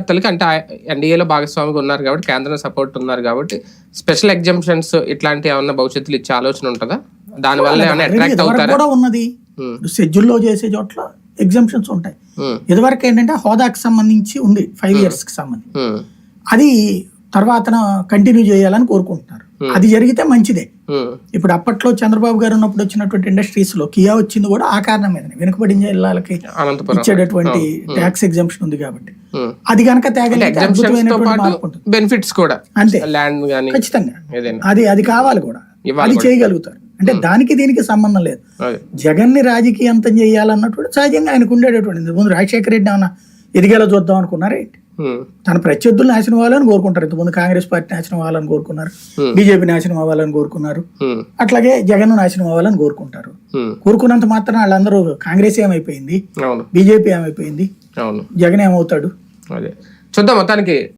కార్యకర్తలకి అంటే ఎన్డీఏలో భాగస్వామిగా ఉన్నారు కాబట్టి కేంద్రం సపోర్ట్ ఉన్నారు కాబట్టి స్పెషల్ ఎగ్జామ్షన్స్ ఇట్లాంటి ఏమన్నా భవిష్యత్తులో ఇచ్చే ఆలోచన ఉంటుందా? దానివల్ల ఏమైనా అట్రాక్ట్ అవుతారా? కూడా ఉన్నది షెడ్యూల్లో చేసే చోట్ల ఎగ్జామ్షన్స్ ఉంటాయి. ఇదివరకు ఏంటంటే హోదాకి సంబంధించి ఉంది 5 years కి సంబంధించి, అది తర్వాత కంటిన్యూ చేయాలని కోరుకుంటున్నారు. అది జరిగితే మంచిదే. ఇప్పుడు అప్పట్లో చంద్రబాబు గారు ఉన్నప్పుడు వచ్చినటువంటి ఇండస్ట్రీస్ లో కియా వచ్చింది కూడా ఆ కారణం మీదనే, వెనుకబడిన జిల్లాలకి ఇచ్చేటటువంటి ట్యాక్స్ ఎగ్జామ్షన్ ఉంది కాబట్టి. అది కనుక తేగలిగితే అద్భుతమైనటువంటి మార్పు ఉంటుంది. బెనిఫిట్స్ కూడా అంతే, ఖచ్చితంగా అది కావాలి కూడా, అది చేయగలుగుతారు. అంటే దానికి దీనికి సంబంధం లేదు. జగన్ ని రాజకీయంతం చేయాలన్నటువంటి సహజంగా ఆయనకు ఉండేటటువంటి ముందు రాజశేఖర రెడ్డి ఏమన్నా ఎదిగేలా చూద్దాం అనుకున్నారా? తన ప్రత్యర్థులు నాశనం అవ్వాలని కోరుకుంటారు. ఇంతకుముందు కాంగ్రెస్ పార్టీ నాశనం అవ్వాలని కోరుకున్నారు, బీజేపీ నాశనం అవ్వాలని కోరుకున్నారు, అట్లాగే జగన్ నాశనం అవ్వాలని కోరుకుంటారు. కోరుకున్నంత మాత్రం వాళ్ళందరూ కాంగ్రెస్ ఏమైపోయింది, బీజేపీ ఏమైపోయింది, జగన్ ఏమవుతాడు? చూద్దాం మొత్తానికి.